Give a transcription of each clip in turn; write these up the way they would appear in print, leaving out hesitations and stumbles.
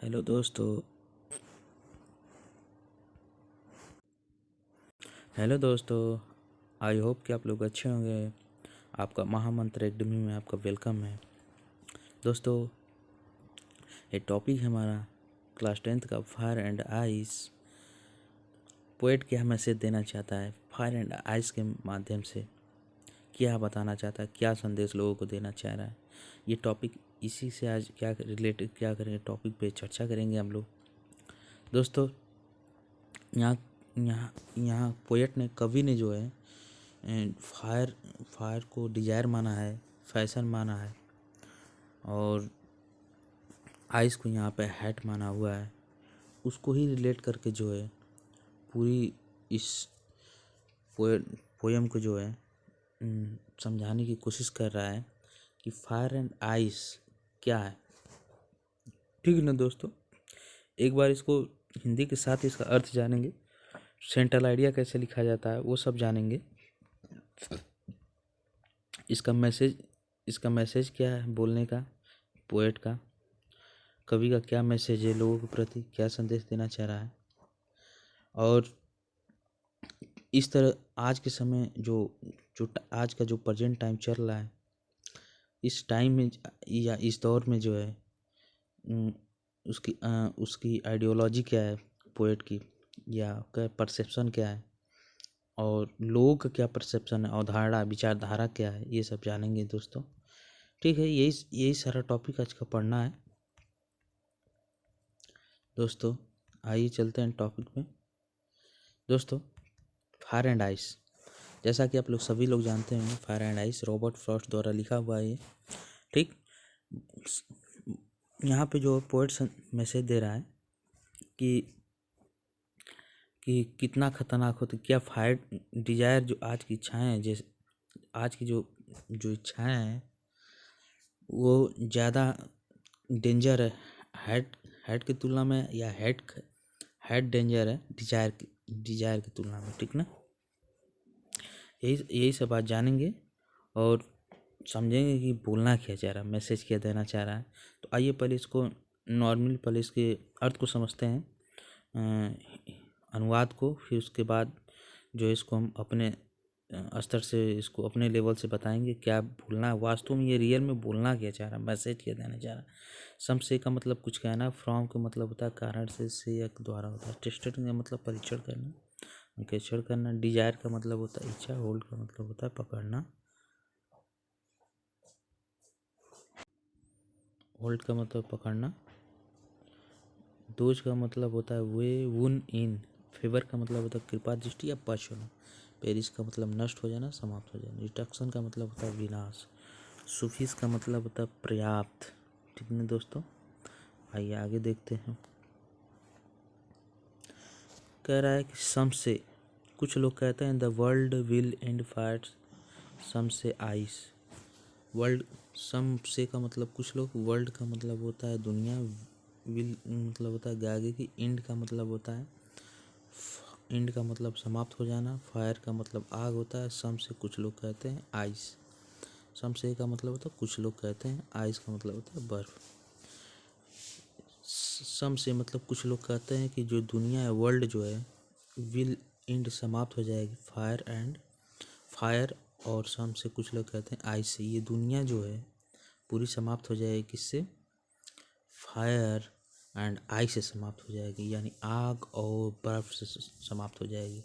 Hello दोस्तों। I hope कि आप लोग अच्छे होंगे। आपका महामंत्र एकेडमी में आपका वेलकम है। दोस्तों, ये टॉपिक है हमारा क्लास 10th का फायर एंड आइस। पोएट क्या मैसेज देना चाहता है फायर एंड आइस के माध्यम से, क्या बताना चाहता है, क्या संदेश लोगों को देना चाह रहा है। ये टॉपिक इसी से आज क्या रिलेटेड क्या करेंगे, टॉपिक पे चर्चा करेंगे हम लोग। दोस्तों, यहाँ यहाँ यहाँ पोएट ने, कवि ने जो है फायर फायर को डिजायर माना है, फैशन माना है, और आइस को यहाँ पे हैट माना हुआ है। उसको ही रिलेट करके जो है पूरी इस पोएम को जो है समझाने की कोशिश कर रहा है कि फायर एंड आइस क्या है। ठीक है ना दोस्तों, एक बार इसको हिंदी के साथ इसका अर्थ जानेंगे, सेंट्रल आइडिया कैसे लिखा जाता है वो सब जानेंगे। इसका मैसेज क्या है बोलने का, पोएट का, कवि का क्या मैसेज है, लोगों के प्रति क्या संदेश देना चाह रहा है। और इस तरह आज के समय आज का जो प्रेजेंट टाइम चल रहा है, इस टाइम में या इस दौर में जो है उसकी आइडियोलॉजी क्या है पोएट की, या क्या परसेप्शन क्या है, और लोगों का क्या परसेप्शन है, अवधारणा विचारधारा क्या है, ये सब जानेंगे दोस्तों। ठीक है, यही सारा टॉपिक आज का पढ़ना है दोस्तों। आइए चलते हैं टॉपिक में। दोस्तों, फायर एंड आइस, जैसा कि आप लोग सभी लोग जानते हैं, fire and ice Robert Frost द्वारा लिखा हुआ है। ठीक, यहाँ पे जो पोएट मैसेज दे रहा है कि कितना खतरनाक होती, क्या फायर डिजायर, जो आज की इच्छाएं हैं, जैसे आज की जो इच्छाएं हैं वो ज़्यादा डेंजर है हेड की तुलना में, या हेड डेंजर है डिजायर की तुलना में। ठीक ना, यही सब बात जानेंगे और समझेंगे कि बोलना क्या चाह रहा है, मैसेज क्या देना चाह रहा है। तो आइए पहले इसके अर्थ को समझते हैं, अनुवाद को, फिर उसके बाद जो इसको हम अपने स्तर से, इसको अपने लेवल से बताएंगे क्या बोलना है वास्तव में, ये रियल में बोलना क्या चाह रहा है, मैसेज क्या देना चाह रहा है। सम से का मतलब कुछ कहना, फ्रॉम का मतलब होता है कारण से या द्वारा होता है, टेस्टेड का मतलब परीक्षण करना, अंकेक्षण करना, डिजायर का मतलब होता है इच्छा, होल्ड का मतलब होता है पकड़ना, होल्ड का मतलब पकड़ना, दोष का मतलब होता है वे वुन इन, फेवर का मतलब होता है कृपा दृष्टि या पक्ष होना, पेरिस का मतलब नष्ट हो जाना, समाप्त हो जाना, डिस्ट्रक्शन का मतलब होता है विनाश, सुफिस का मतलब होता है पर्याप्त। ठीक है दोस्तों, आइए आगे देखते हैं। कह रहा है कि सम से, कुछ लोग कहते हैं the world will end fire, some say ice. World, सम से का मतलब कुछ लोग, वर्ल्ड का मतलब होता है दुनिया, विल मतलब होता है आगे की, एंड का मतलब होता है, एंड का मतलब समाप्त हो जाना, फायर का मतलब आग होता है, सम से कुछ लोग कहते हैं आइस। सम से का मतलब होता है कुछ लोग कहते हैं, आइस का मतलब होता है बर्फ। सम से मतलब कुछ लोग कहते हैं कि जो दुनिया है, वर्ल्ड जो है, विल एंड समाप्त हो जाएगी, फायर, और सम से कुछ लोग कहते हैं आइस से, ये दुनिया जो है पूरी समाप्त हो जाएगी, किससे, फायर एंड आइस से समाप्त हो जाएगी, यानी आग और बर्फ से समाप्त हो जाएगी।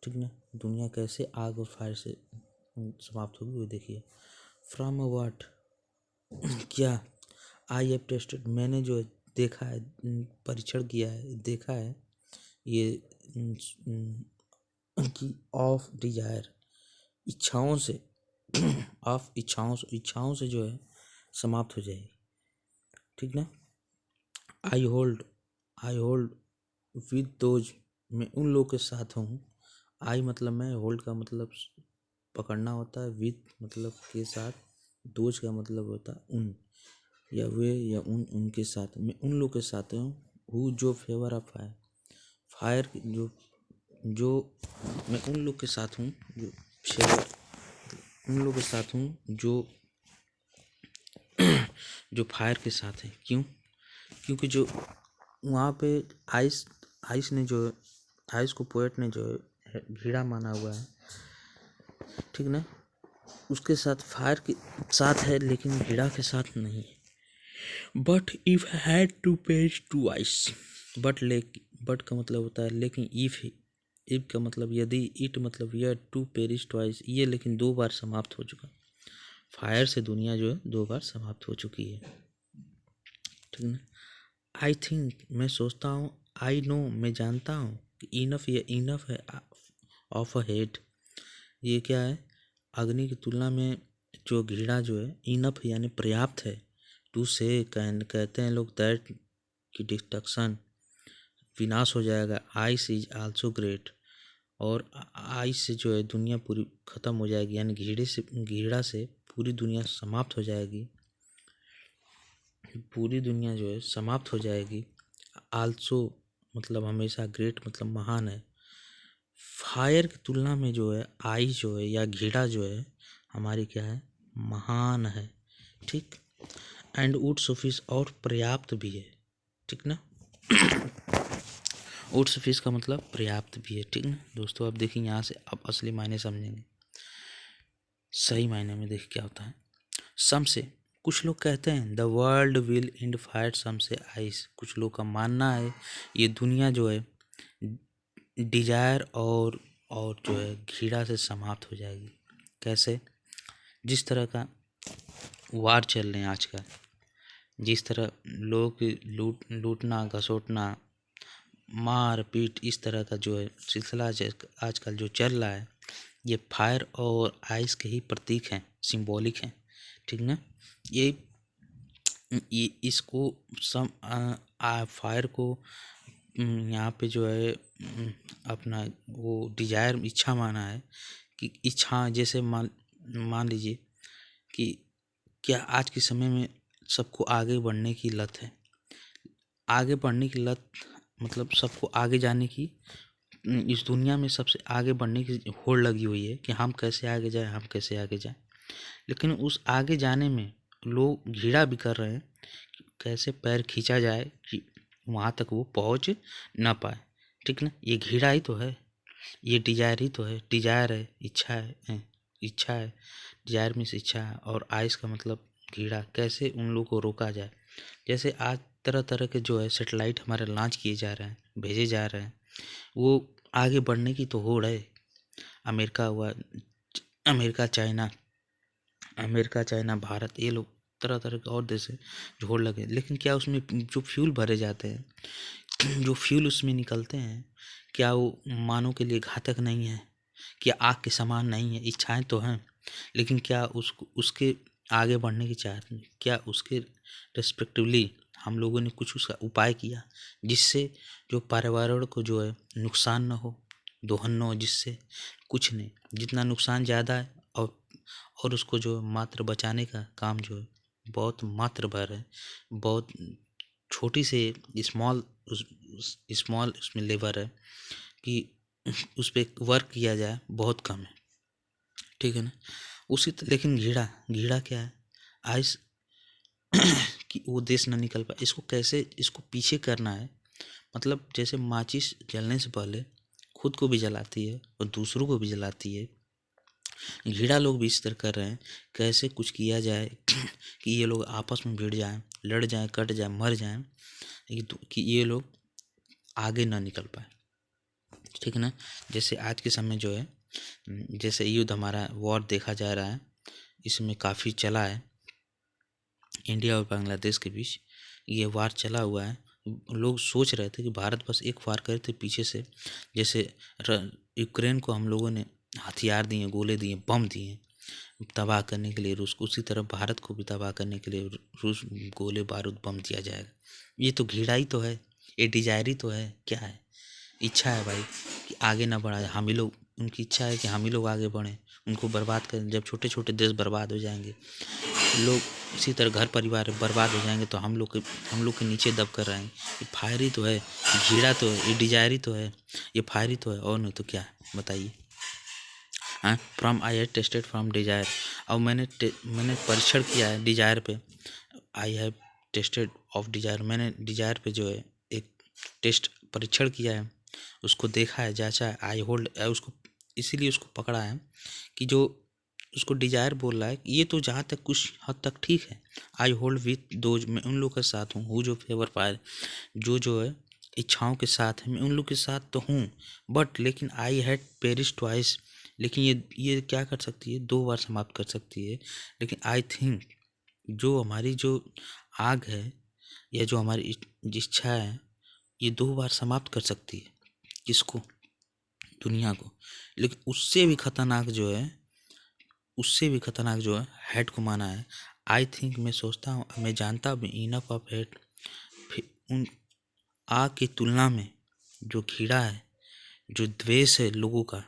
ठीक ना, दुनिया कैसे आग और फायर से समाप्त होगी वो देखिए। फ्रॉम व्हाट, क्या, आई हैव टेस्टेड, मैंने जो देखा है, परीक्षण किया है, देखा है, ये कि ऑफ डिजायर, इच्छाओं से, ऑफ इच्छाओं से जो है समाप्त हो जाएगी। ठीक ना, आई होल्ड विद दोज, मैं उन लोगों के साथ हूँ। आई मतलब मैं, होल्ड का मतलब पकड़ना होता है, विद मतलब के साथ, दोज का मतलब होता है उन, या वे या उनके साथ, मैं उन लोग के साथ हूँ, हु जो फेवर ऑफ फायर, फायर जो मैं उन लोग के साथ हूँ जो फेवर, उन लोग के साथ हूँ जो फायर के साथ है। क्यों, क्योंकि जो वहाँ पे आइस आइस ने जो आइस को पोएट ने जो है घीड़ा माना हुआ है, ठीक ना। उसके साथ फायर के साथ है लेकिन घीड़ा के साथ नहीं। But if had to page to ice, but का मतलब होता है लेकिन इफ का मतलब यदि, इट मतलब यह, टू पेरिश ट्वाइस ये लेकिन 2 बार समाप्त हो चुका। फायर से दुनिया जो है 2 बार समाप्त हो चुकी है, ठीक ना। आई थिंक मैं सोचता हूँ, आई नो मैं जानता हूँ कि इनफ, ये इनफ है ऑफ अ हेड, ये क्या है, अग्नि की तुलना में जो घीड़ा जो है इनफ यानी पर्याप्त है। टू से कहते हैं लोग दैट की डिस्ट्रक्शन विनाश हो जाएगा। आइस इज आल्सो ग्रेट, और आइस से जो है दुनिया पूरी ख़त्म हो जाएगी, यानी घीड़ा से पूरी दुनिया समाप्त हो जाएगी, पूरी दुनिया जो है समाप्त हो जाएगी। आल्सो मतलब हमेशा, ग्रेट मतलब महान है। फायर की तुलना में जो है आइस जो है या घीड़ा जो है हमारी क्या है, महान है, ठीक। एंड वुड सफिश, और पर्याप्त भी है, ठीक ना। वुड सफिश का मतलब पर्याप्त भी है, ठीक ना दोस्तों। आप देखिए यहाँ से आप असली मायने समझेंगे, सही मायने में देखिए क्या होता है। सम से, कुछ लोग कहते हैं the world will end fire, some say ice, कुछ लोग का मानना है ये दुनिया जो है डिजायर और जो है घीड़ा से समाप्त हो जाएगी। कैसे, जिस तरह का वार चल रहे हैं आजकल, जिस तरह लोग लूटना घसोटना मार पीट इस तरह का जो है सिलसिला आजकल जो चल रहा है, ये फायर और आइस के ही प्रतीक हैं, सिंबॉलिक हैं, ठीक ना। ये इसको फायर को यहाँ पे जो है अपना वो डिजायर, इच्छा माना है कि इच्छा, जैसे मान लीजिए कि क्या आज के समय में सबको आगे बढ़ने की लत है, आगे बढ़ने की लत मतलब सबको आगे जाने की, इस दुनिया में सबसे आगे बढ़ने की होड़ लगी हुई है कि हम कैसे आगे जाएं, हम कैसे आगे जाएं। लेकिन उस आगे जाने में लोग घीड़ा भी कर रहे हैं, कैसे पैर खींचा जाए कि वहाँ तक वो पहुँच ना पाए, ठीक ना। ये घीड़ा ही तो है, ये डिजायर ही तो है, डिजायर है, इच्छा है, इच्छा है, डिजायर मीन्स इच्छा है, और आइस का मतलब घीड़ा। कैसे उन लोगों को रोका जाए, जैसे आज तरह तरह के जो है सेटेलाइट हमारे लॉन्च किए जा रहे हैं, भेजे जा रहे हैं, वो आगे बढ़ने की तो होड़ है। अमेरिका हुआ, अमेरिका चाइना भारत, ये लोग तरह तरह के और देश है जो होड़ लगे, लेकिन क्या उसमें जो फ्यूल भरे जाते हैं, जो फ्यूल उसमें निकलते हैं, क्या वो मानव के लिए घातक नहीं है, क्या आग के समान नहीं है। इच्छाएं तो हैं, लेकिन क्या उसके आगे बढ़ने की चाहत नहीं, क्या उसके रेस्पेक्टिवली हम लोगों ने कुछ उसका उपाय किया जिससे जो पर्यावरण को जो है नुकसान ना हो, दोहन ना हो, जिससे कुछ नहीं, जितना नुकसान ज़्यादा है और उसको जो मात्र बचाने का काम जो है बहुत मात्र भर है, बहुत छोटी से स्मॉल उसमें लेबर है कि उस पर वर्क किया जाए, बहुत कम है, ठीक है ना। लेकिन घीड़ा क्या है, आइस कि वो देश ना निकल पाए, इसको कैसे, इसको पीछे करना है। मतलब जैसे माचिस जलने से पहले खुद को भी जलाती है और दूसरों को भी जलाती है, घीड़ा लोग भी इस तरह कर रहे हैं। कैसे कुछ किया जाए कि ये लोग आपस में भिड़ जाएं, लड़ जाएं, कट जाएं, मर जाएं, कि ये लोग आगे ना निकल पाए, ठीक है ना। जैसे आज के समय जो है, जैसे युद्ध हमारा वॉर देखा जा रहा है, इसमें काफ़ी चला है, इंडिया और बांग्लादेश के बीच ये वार चला हुआ है। लोग सोच रहे थे कि भारत बस एक वार करे थे पीछे से, जैसे यूक्रेन को हम लोगों ने हथियार दिए, गोले दिए, बम दिए तबाह करने के लिए रूस को, उसी तरह भारत को भी तबाह करने के लिए रूस गोले बारूद बम दिया जाएगा। ये तो घीड़ा ही तो है, ये डिजायर ही तो है, क्या है, इच्छा है भाई कि आगे ना बढ़ा, हम ही लोग, उनकी इच्छा है कि हम ही लोग आगे बढ़ें, उनको बर्बाद करें। जब छोटे छोटे देश बर्बाद हो जाएंगे, लोग इसी तरह घर परिवार बर्बाद हो जाएंगे, तो हम लोग के नीचे दब कर रहेंगे। ये फायर ही तो है, घीड़ा तो है, ये डिजायर ही तो है, ये फायर ही तो है, और नहीं तो क्या है, बताइए। हाँ, from I have tested from Dzire, और मैंने परीक्षण किया है डिजायर पे। I have tested of desire, मैंने डिजायर पे जो है एक टेस्ट परीक्षण किया है, उसको देखा है, जांचा है, आई होल्ड उसको, इसीलिए उसको पकड़ा है कि जो उसको डिजायर बोल रहा है ये तो जहाँ तक कुछ हद तक ठीक है, आई होल्ड विथ दोज, मैं उन लोग के साथ हूँ जो फेवर फायर, जो है इच्छाओं के साथ है, मैं उन लोग के साथ तो हूँ, बट लेकिन आई हैड पेरिस ट्वाइस, लेकिन ये क्या कर सकती है, 2 बार समाप्त कर सकती है, लेकिन आई थिंक जो हमारी जो आग है या जो हमारी इच्छा है ये 2 बार समाप्त कर सकती है, किसको, दुनिया को, लेकिन उससे भी खतरनाक जो है हेड को माना है। आई थिंक, मैं सोचता हूँ, मैं जानता भी इनफ ऑफ हेड, उन आग की तुलना में जो घृणा है, जो द्वेष है लोगों का,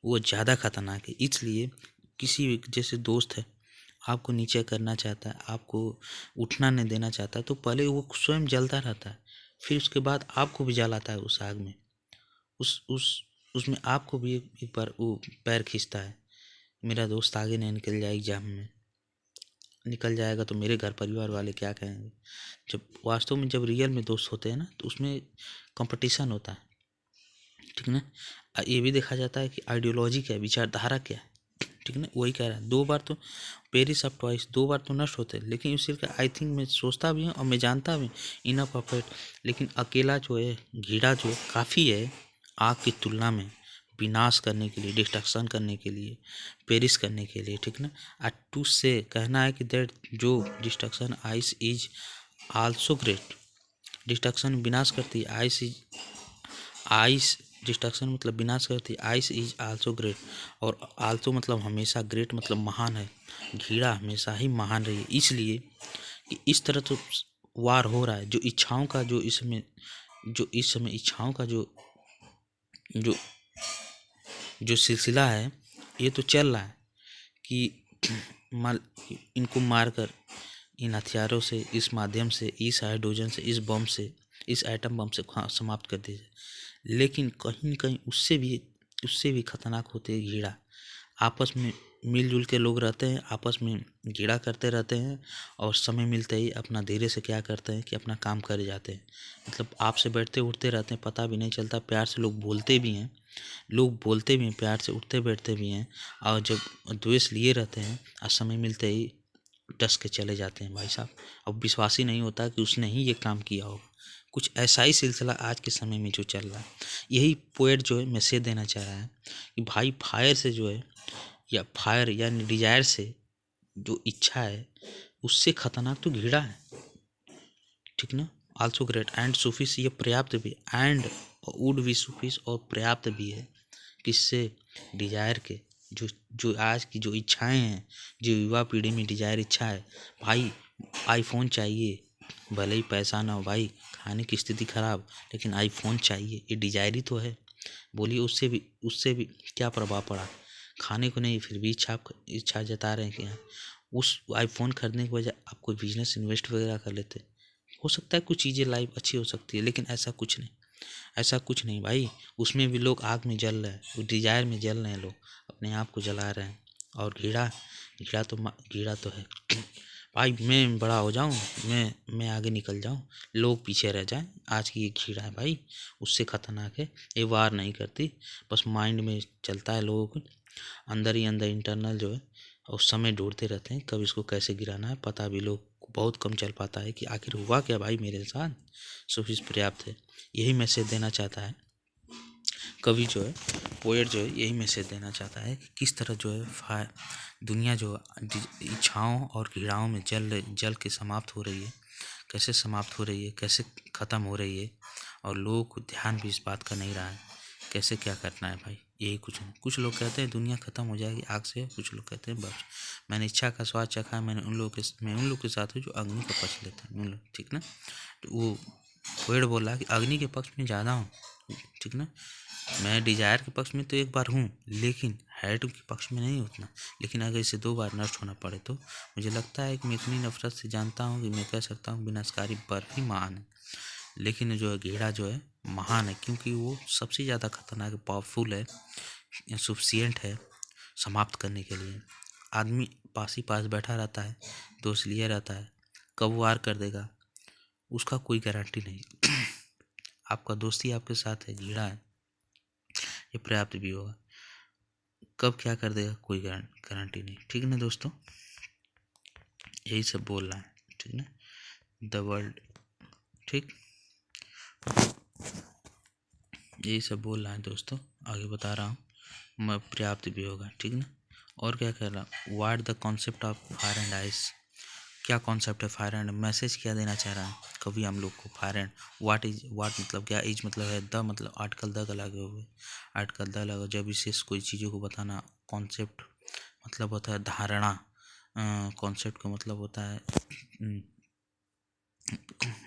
वो ज़्यादा खतरनाक है। इसलिए किसी भी जैसे दोस्त है आपको नीचे करना चाहता है, आपको उठना नहीं देना चाहता, तो पहले वो स्वयं जलता रहता है, फिर उसके बाद आपको भी जलाता है उस आग में, उस उसमें आपको भी एक बार वो पैर खींचता है, मेरा दोस्त आगे नहीं निकल जाए एग्जाम में, निकल जाएगा तो मेरे घर परिवार वाले क्या कहेंगे। जब वास्तव में जब रियल में दोस्त होते हैं ना तो उसमें कंपटीशन होता है, ठीक ना। ये भी देखा जाता है कि आइडियोलॉजी क्या है, विचारधारा क्या है, ठीक ना। वही कह रहा है 2 बार तो पेरिस ऑफ ट्वाइस, 2 बार तो नष्ट होते हैं, लेकिन इस का आई थिंक मैं सोचता भी हूँ और मैं जानता भी इनफ ऑफ इट, लेकिन अकेला जो है घृणा जो काफ़ी है आग की तुलना में, विनाश करने के लिए, डिस्ट्रक्शन करने के लिए, पेरिस करने के लिए, ठीक ना। टू से कहना है कि दैट जो destruction ice is also great, destruction विनाश करती है, आइस डिस्ट्रक्शन मतलब विनाश करती है, आइस इज आल्सो ग्रेट, और आल्सो मतलब हमेशा, ग्रेट मतलब महान है, घृणा हमेशा ही महान रही है। इसलिए कि इस तरह तो वार हो रहा है, जो इच्छाओं का जो इस समय इच्छाओं का जो जो सिलसिला है ये तो चल रहा है कि माल इनको मारकर, इन हथियारों से, इस माध्यम से, इस हाइड्रोजन से, इस बम से, इस एटम बम से समाप्त कर दिया जाए, लेकिन कहीं न कहीं उससे भी खतरनाक होते हैं घृणा। आपस में मिलजुल के लोग रहते हैं, आपस में घृणा करते रहते हैं, और समय मिलते ही अपना धीरे से क्या करते हैं कि अपना काम कर जाते हैं, मतलब आपसे बैठते उठते रहते हैं, पता भी नहीं चलता, प्यार से लोग बोलते भी हैं, प्यार से उठते बैठते भी हैं, और जब द्वेष लिए रहते हैं और समय मिलते ही डस के चले जाते हैं भाई साहब। अब विश्वास ही नहीं होता कि उसने ही ये काम किया होगा। कुछ ऐसा ही सिलसिला आज के समय में जो चल रहा है, यही पोएट जो है मैसेज देना चाह रहा है कि भाई फायर से जो है, या फायर यानी डिजायर से जो इच्छा है, उससे खतरनाक तो घृणा है, ठीक ना। आल्सो ग्रेट एंड सुफिस, ये पर्याप्त भी, एंड वुड भी सुफिस, और पर्याप्त भी है किससे, डिजायर के, जो जो आज की जो इच्छाएं हैं, जो युवा पीढ़ी में डिजायर इच्छा है, भाई आईफोन चाहिए, भले ही पैसा ना हो भाई, खाने की स्थिति खराब, लेकिन आईफोन चाहिए, ये डिजायर ही तो है। बोलिए उससे भी क्या प्रभाव पड़ा, खाने को नहीं फिर भी इच्छा जता रहे हैं कि हाँ, उस आईफोन खरीदने की वजह आप कोई बिजनेस इन्वेस्ट वगैरह कर लेते, हो सकता है कुछ चीज़ें लाइफ अच्छी हो सकती है, लेकिन ऐसा कुछ नहीं भाई। उसमें भी लोग आग में जल रहे हैं, वो डिजायर में जल रहे हैं, लोग अपने आप को जला रहे हैं। और घृणा तो है भाई, मैं बड़ा हो जाऊं, मैं आगे निकल जाऊं, लोग पीछे रह जाएं, आज की ये घृणा है भाई, उससे खतरनाक है। ये वार नहीं करती, बस माइंड में चलता है, लोगों को अंदर ही अंदर इंटरनल जो है, और समय ढूंढते रहते हैं कब इसको कैसे गिराना है, पता भी लोग को बहुत कम चल पाता है कि आखिर हुआ क्या भाई मेरे साथ। सुफिस पर्याप्त है, यही मैसेज देना चाहता है कवि जो है, पोएट जो है, यही मैसेज देना चाहता है कि किस तरह जो है दुनिया जो इच्छाओं और घृणाओं में जल के समाप्त हो रही है, कैसे समाप्त हो रही है, कैसे ख़त्म हो रही है, और लोगों को ध्यान भी इस बात का नहीं रहा है कैसे क्या करना है भाई। यही कुछ लोग कहते हैं दुनिया ख़त्म हो जाएगी आग से, कुछ लोग कहते हैं बस मैंने इच्छा का स्वाद चखा है, मैं उन लोगों के साथ हूँ जो अग्नि का पक्ष लेते हैं, उन लोग, ठीक ना। तो वो पोएट बोला कि अग्नि के पक्ष में ज़्यादा हूँ, ठीक ना। मैं डिजायर के पक्ष में तो एक बार हूँ, लेकिन हेड के पक्ष में नहीं उतना, लेकिन अगर इसे 2 बार नष्ट होना पड़े तो मुझे लगता है कि मैं इतनी नफरत से जानता हूँ कि मैं कह सकता हूँ विनाशकारी पर ही महान है, लेकिन जो है घृणा जो है महान है, क्योंकि वो सबसे ज़्यादा खतरनाक, पावरफुल है, सफिशिएंट है समाप्त करने के लिए। आदमी पास ही पास बैठा रहता है, दोष लिए रहता है, कब वार कर देगा उसका कोई गारंटी नहीं। आपका दोस्ती आपके साथ है, कीड़ा है, ये पर्याप्त भी होगा। कब क्या कर देगा कोई गारंटी नहीं। ठीक ना दोस्तों, यही सब बोल रहा है। ठीक ना, द वर्ल्ड, ठीक, यही सब बोल रहा है दोस्तों, आगे बता रहा हूँ मैं, पर्याप्त भी होगा। ठीक ना, और क्या कह रहा हूँ, what the concept of fire and ice, क्या कॉन्सेप्ट है फायर एंड, मैसेज क्या देना चाह रहा है कवि हम लोग को। Fire and what is, what मतलब क्या, इज मतलब है, द मतलब आर्टिकल द का लगे हुए, आर्टिकल द लगा जब विशेष कोई चीज़ों को बताना। कॉन्सेप्ट मतलब होता है धारणा, कॉन्सेप्ट का मतलब होता है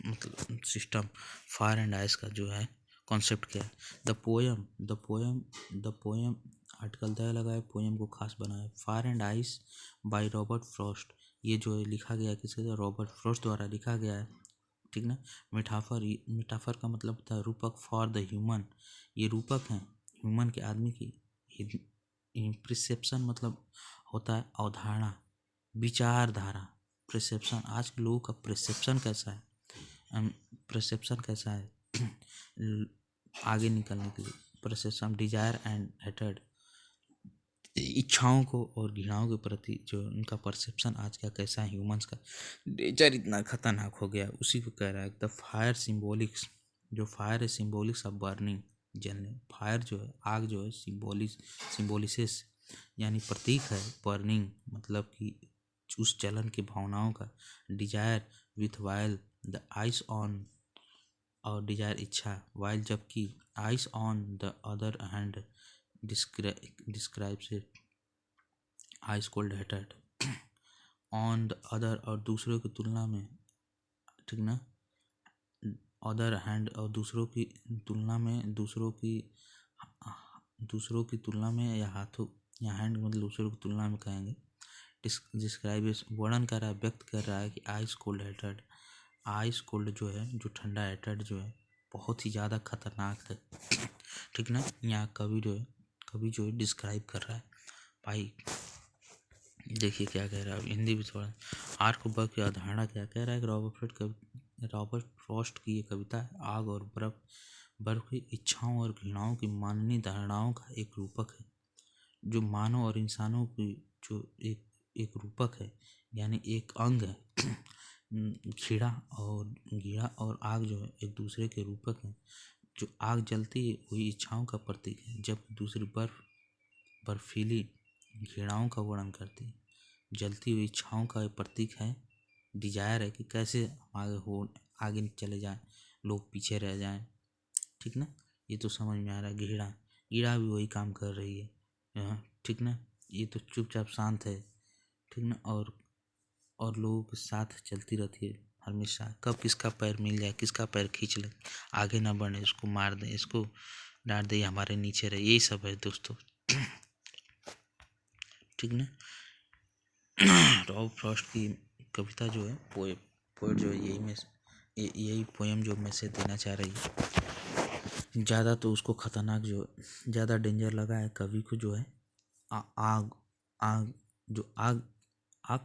मतलब सिस्टम। फायर एंड आइस का जो है कॉन्सेप्ट क्या है। द पोएम आर्टिकल द लगा है, पोएम को खास बनाया। Fire and ice by Robert Frost, ये जो है लिखा गया किसके द्वारा, रॉबर्ट फ्रॉस्ट द्वारा लिखा गया है। ठीक ना, मेटाफर का मतलब होता है रूपक, फॉर द ह्यूमन, ये रूपक है ह्यूमन के, आदमी की। प्रिसेप्शन मतलब होता है अवधारणा, विचारधारा। प्रिसेप्शन, आज के लोगों का प्रिसेप्शन कैसा है, परसेप्शन कैसा है आगे निकलने के लिए। परसेप्शन, डिजायर एंड हेटेड, इच्छाओं को और घृणाओं के प्रति जो उनका परसेप्शन आज का कैसा है, ह्यूमंस का नेचर इतना खतरनाक हो गया, उसी को कह रहा है। द फायर सिम्बोलिक्स, जो फायर है सिम्बोलिक्स ऑफ बर्निंग, जलने। फायर जो है, आग जो है, सिम्बोलिसिस यानी प्रतीक है। बर्निंग मतलब कि उस जलन की भावनाओं का। Desire with while the ice on, और डिजायर इच्छा, वाइल जबकि, ice on the other hand describes it, ice cold hated, on the other और दूसरों की तुलना में। ठीक ना, अदर हैंड और दूसरों की तुलना में, दूसरों की तुलना में, या हाथों, या हैंड मतलब दूसरों की तुलना में कहेंगे। डिस्क्राइब वर्णन कर रहा है, व्यक्त कर रहा है कि ice cold hated, ice cold जो है, जो ठंडा, हेटेड जो है बहुत ही ज़्यादा खतरनाक है। ठीक ना, यहाँ कवि जो है डिस्क्राइब कर रहा है। भाई देखिए क्या कह रहा है, हिंदी भी थोड़ा। आर्क बर्ग की अवधारणा क्या कह रहा है कि रॉबर्ट फ्रॉस्ट की ये कविता है, आग और बर्फ की इच्छाओं और घृणाओं की माननीय धारणाओं का एक रूपक है, जो मानव और इंसानों की जो एक रूपक है, यानी एक अंग है। घीरा और आग जो है एक दूसरे के रूपक हैं। जो आग जलती है वही इच्छाओं का प्रतीक है, जब दूसरी बर्फीली घृणाओं का वर्णन करती है। जलती हुई इच्छाओं का प्रतीक है, डिजायर है कि कैसे आगे चले जाएं, लोग पीछे रह जाएं। ठीक ना, ये तो समझ में आ रहा है। कीड़ा भी वही काम कर रही है यहाँ। ठीक ना, ये तो चुपचाप शांत है। ठीक ना, और लोगों के साथ चलती रहती है हमेशा। कब किसका पैर मिल जाए, किसका पैर खींच ले, आगे ना बढ़े, इसको मार दे, इसको डांट दे, हमारे नीचे रहे, यही सब है दोस्तों। ठीक ना, रॉब फ्रॉस्ट की कविता जो है, पोएट जो है, यही पोएम जो मैसेज देना चाह रही है। ज़्यादा तो उसको खतरनाक, जो ज़्यादा डेंजर लगा है कवि को, जो है आग आग जो आग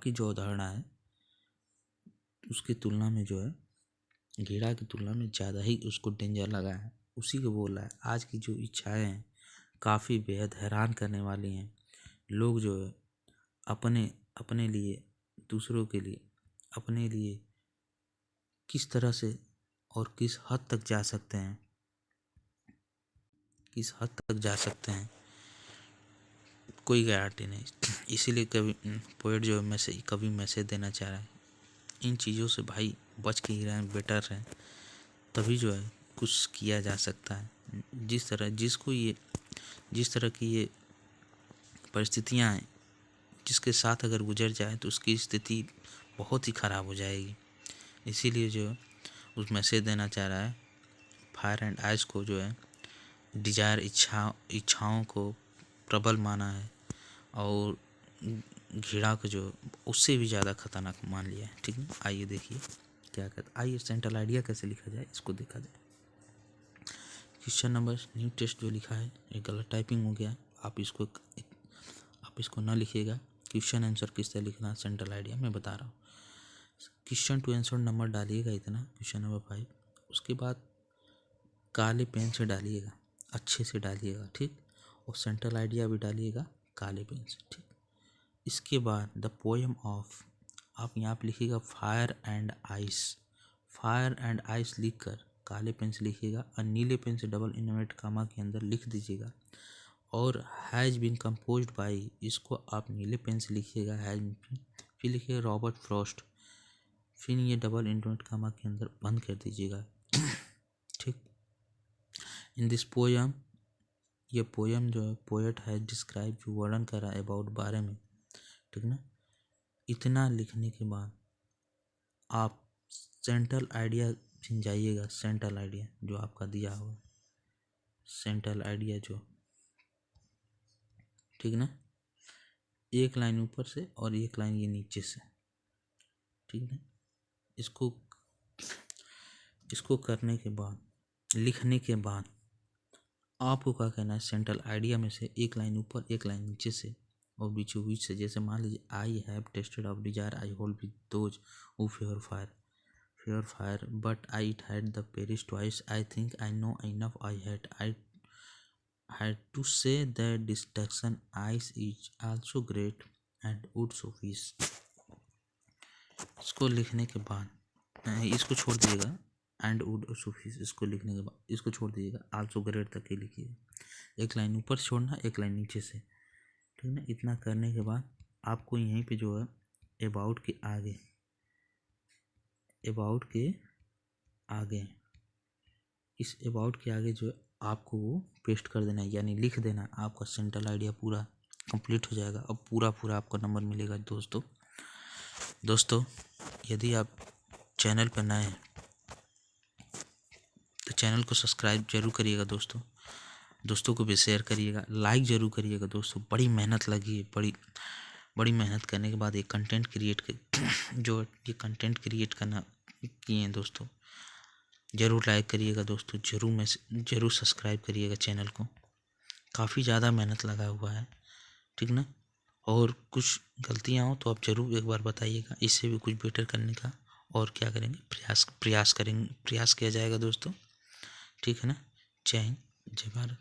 की जो अवधारणा है, उसकी तुलना में जो है, घृणा की तुलना में ज़्यादा ही उसको डेंजर लगा है। उसी को बोल रहा है। आज की जो इच्छाएं हैं काफ़ी बेहद हैरान करने वाली हैं। लोग जो है अपने अपने लिए, दूसरों के लिए, अपने लिए किस तरह से और किस हद तक जा सकते हैं, कोई गारंटी नहीं। इसीलिए पोएट जो है कभी मैसेज देना चाह रहा है, इन चीज़ों से भाई बच के ही रहें, बेटर रहें, तभी जो है कुछ किया जा सकता है। जिस तरह की ये परिस्थितियाँ हैं, जिसके साथ अगर गुजर जाए तो उसकी स्थिति बहुत ही ख़राब हो जाएगी। इसीलिए जो उस मैसेज देना चाह रहा है, फायर एंड आइस को जो है डिजायर, इच्छाओं को प्रबल माना है, और घृणा को जो उससे भी ज़्यादा खतरनाक मान लिया है। ठीक है, आइए देखिए क्या कहता। आइए सेंट्रल आइडिया कैसे लिखा जाए इसको देखा जाए। क्वेश्चन नंबर, न्यू टेस्ट जो लिखा है ये गलत टाइपिंग हो गया, आप इसको ना लिखिएगा। क्वेश्चन आंसर किस तरह लिखना, सेंट्रल आइडिया मैं बता रहा हूँ। क्वेश्चन टू आंसर नंबर डालिएगा इतना, क्वेश्चन नंबर 5। उसके बाद काले पेन से डालिएगा, अच्छे से डालिएगा, ठीक। और सेंट्रल आइडिया भी डालिएगा काले पेन से, ठीक। इसके बाद द पोएम ऑफ, आप यहाँ पे लिखिएगा fire and ice. Fire and ice लिख कर काले पेन से लिखिएगा और नीले पेन से डबल इन्वर्टेड कामा के अंदर लिख दीजिएगा। और हैज़ बीन कंपोज्ड बाई, इसको आप नीले पेन से लिखिएगा हैज़, फिर लिखिएगा रॉबर्ट फ्रॉस्ट, फिर ये डबल इन्वर्टेड कामा के अंदर बंद कर दीजिएगा, ठीक। इन दिस पोएम, ये पोएम जो है पोएट है डिस्क्राइब, जो वर्णन कर रहा है अबाउट बारे में, ठीक ना। इतना लिखने के बाद आप सेंट्रल आइडिया जाइएगा, सेंट्रल आइडिया जो आपका दिया हुआ, सेंट्रल आइडिया जो, ठीक ना, एक लाइन ऊपर से और एक लाइन ये नीचे से, ठीक है। इसको करने के बाद, लिखने के बाद आपको क्या कहना है, सेंट्रल आइडिया में से एक लाइन ऊपर एक लाइन नीचे से और बीचों बीच से, जैसे मान लीजिए I have tested of desire I hold with those who fair fire but I had the Paris twice I think I know enough I had to say that destruction ice is also great and wood so fish। इसको लिखने के बाद इसको छोड़ दीजिएगा, and would so fish, इसको लिखने के बाद इसको छोड़ दीजिएगा, आल्सो ग्रेट तक ही लिखिए, एक लाइन ऊपर छोड़ना एक लाइन नीचे से, ठीक ना। इतना करने के बाद आपको यहीं पे जो है अबाउट के आगे इस अबाउट के आगे जो है आपको वो पेस्ट कर देना है, यानी लिख देना। आपका सेंट्रल आइडिया पूरा कंप्लीट हो जाएगा। अब पूरा आपका नंबर मिलेगा दोस्तों। यदि आप चैनल पर नए हैं तो चैनल को सब्सक्राइब जरूर करिएगा दोस्तों को भी शेयर करिएगा, लाइक जरूर करिएगा दोस्तों। बड़ी मेहनत लगी है, बड़ी मेहनत करने के बाद ये कंटेंट क्रिएट करना किए हैं दोस्तों। ज़रूर लाइक करिएगा दोस्तों, ज़रूर सब्सक्राइब करिएगा चैनल को। काफ़ी ज़्यादा मेहनत लगा हुआ है, ठीक ना। और कुछ गलतियाँ हो तो आप ज़रूर एक बार बताइएगा, इससे भी कुछ बेटर करने का और क्या करेंगे, प्रयास किया जाएगा दोस्तों, ठीक है ना। जय हिंद, जय भारत।